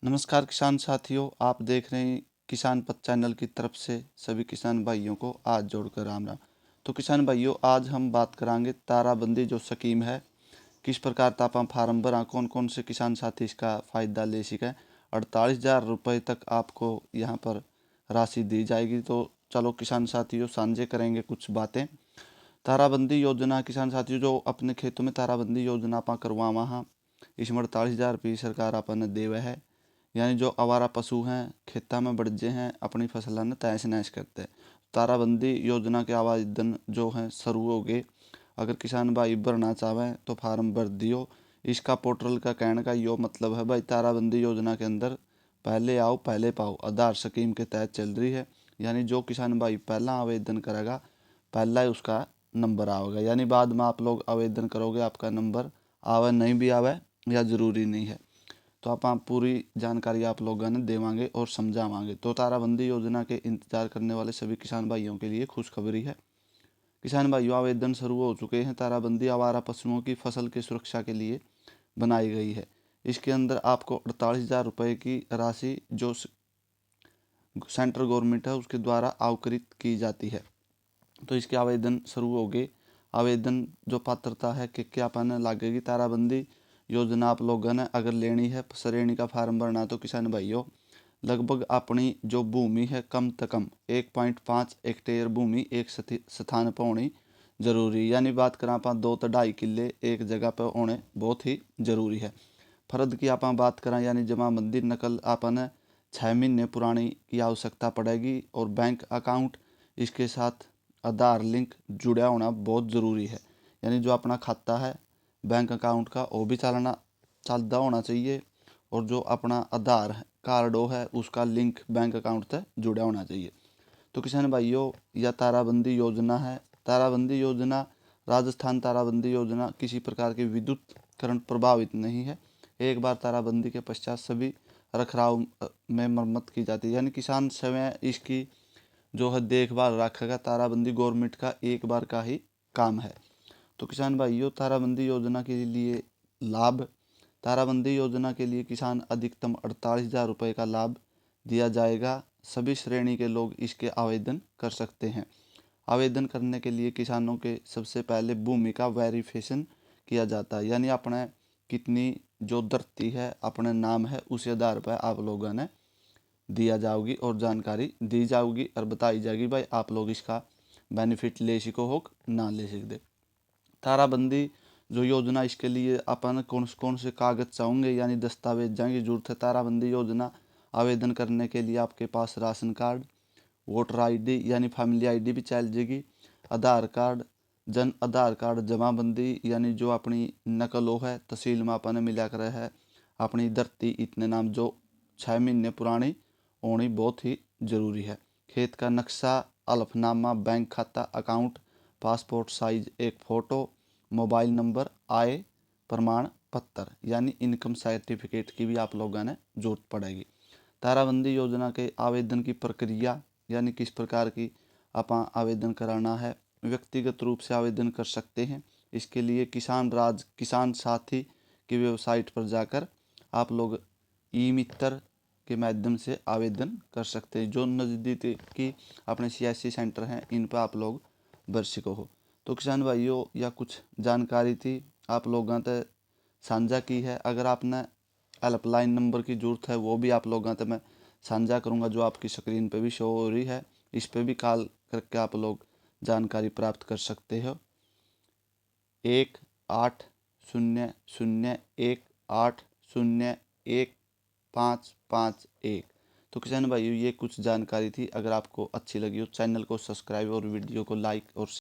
नमस्कार किसान साथियों, आप देख रहे हैं किसान पथ चैनल की तरफ से सभी किसान भाइयों को आज जोड़कर राम राम। तो किसान भाइयों, आज हम बात करांगे ताराबंदी जो स्कीम है, किस प्रकार तापा फार्म भरा, कौन कौन से किसान साथी इसका फ़ायदा ले सकें। 48,000 रुपये तक आपको यहाँ पर राशि दी जाएगी। तो चलो किसान साथियों, साझे करेंगे कुछ बातें। ताराबंदी योजना किसान साथियों, जो अपने खेतों में ताराबंदी योजना आप करवावा हाँ, इसमें 48,000 रुपये सरकार अपन देवे है। यानी जो आवारा पशु हैं, खेता में बढ़जे हैं, अपनी फसल ने तहस नहस करते हैं। ताराबंदी योजना के आवेदन जो हैं शुरू हो गए। अगर किसान भाई भरना चाहें तो फार्म भर दियो। इसका पोर्टल का कहने का यो मतलब है भाई, ताराबंदी योजना के अंदर पहले आओ पहले पाओ आधार स्कीम के तहत चल रही है। यानी जो किसान भाई पहला आवेदन करेगा, पहला ही उसका नंबर आवेगा। यानी बाद में आप लोग आवेदन करोगे, आपका नंबर आवे नहीं भी आवे या ज़रूरी नहीं है। तो आप पूरी जानकारी आप लोगों ने देवांगे और समझावांगे। तो ताराबंदी योजना के इंतजार करने वाले सभी किसान भाइयों के लिए खुशखबरी है। किसान भाइयों, आवेदन शुरू हो चुके हैं। ताराबंदी आवारा पशुओं की फसल की सुरक्षा के लिए बनाई गई है। इसके अंदर आपको 48,000 रुपये की राशि जो सेंट्रल गवर्नमेंट है उसके द्वारा आवंटित की जाती है। तो इसके आवेदन शुरू हो गए। आवेदन जो पात्रता है कि क्या पाने लगेगी। ताराबंदी योजना आप लोगों ने अगर लेनी है, श्रेणी का फार्म भरना है, तो किसान भाइयों लगभग अपनी जो भूमि है कम से कम 1.5 हेक्टेयर भूमि एक स्थान पर होनी जरूरी। यानी बात करें आप 2 से 2.5 किले एक जगह पर होने बहुत ही जरूरी है। फर्द की आप बात करें, यानी जमाबंदी नकल आपने 6 महीने पुरानी की आवश्यकता पड़ेगी। और बैंक अकाउंट इसके साथ आधार लिंक जुड़ा होना बहुत ज़रूरी है। यानी जो अपना खाता है बैंक अकाउंट का वो भी चलता होना चाहिए। और जो अपना आधार कार्ड है उसका लिंक बैंक अकाउंट से जुड़ा होना चाहिए। तो किसान भाइयों, यह ताराबंदी योजना है। ताराबंदी योजना राजस्थान ताराबंदी योजना किसी प्रकार के विद्युतकरण प्रभावित नहीं है। एक बार ताराबंदी के पश्चात सभी रखरखाव में मरम्मत की जाती है। यानी किसान स्वयं इसकी जो है देखभाल रखेगा। ताराबंदी गवर्नमेंट का एक बार का ही काम है। तो किसान भाइयों, ताराबंदी योजना के लिए लाभ। ताराबंदी योजना के लिए किसान अधिकतम 48,000 रुपये का लाभ दिया जाएगा। सभी श्रेणी के लोग इसके आवेदन कर सकते हैं। आवेदन करने के लिए किसानों के सबसे पहले भूमि का वेरिफिकेशन किया जाता है। यानी अपने कितनी जो धरती है, अपने नाम है, उसी आधार पर आप लोगों ने दिया जाओगी और जानकारी दी जाओगी और बताई जाएगी भाई आप लोग इसका बेनिफिट ले सको हो ना ले सकते। ताराबंदी जो योजना, इसके लिए अपन कौन से कागज चाहोगे यानी दस्तावेज की जरूरत है। ताराबंदी योजना आवेदन करने के लिए आपके पास राशन कार्ड, वोटर आईडी यानी फैमिली आईडी भी चल जाएगी, आधार कार्ड, जन आधार कार्ड, जमाबंदी यानी जो अपनी नकल हो है, तहसील में अपन मिला कर है, अपनी धरती इतने नाम जो 6 महीने पुरानी होनी बहुत ही ज़रूरी है। खेत का नक्शा, हलफनामा, बैंक खाता, अकाउंट, पासपोर्ट साइज एक फ़ोटो, मोबाइल नंबर, आय प्रमाण पत्र यानी इनकम सर्टिफिकेट की भी आप लोगों ने जरूरत पड़ेगी। ताराबंदी योजना के आवेदन की प्रक्रिया यानी किस प्रकार की आप आवेदन कराना है। व्यक्तिगत रूप से आवेदन कर सकते हैं। इसके लिए किसान साथी की वेबसाइट पर जाकर आप लोग ई मित्र के माध्यम से आवेदन कर सकते हैं। जो नज़दीकी अपने CSC सेंटर हैं, इन पर आप लोग भर सको हो। तो किसान भाइयों, यह कुछ जानकारी थी आप लोगों तक साझा की है। अगर आपने हेल्पलाइन नंबर की ज़रूरत है वो भी आप लोगों तक मैं साझा करूंगा, जो आपकी स्क्रीन पे भी शो हो रही है। इस पे भी कॉल करके आप लोग जानकारी प्राप्त कर सकते हो। 180018015551। तो किसान भाइयों, ये कुछ जानकारी थी। अगर आपको अच्छी लगी हो, चैनल को सब्सक्राइब और वीडियो को लाइक और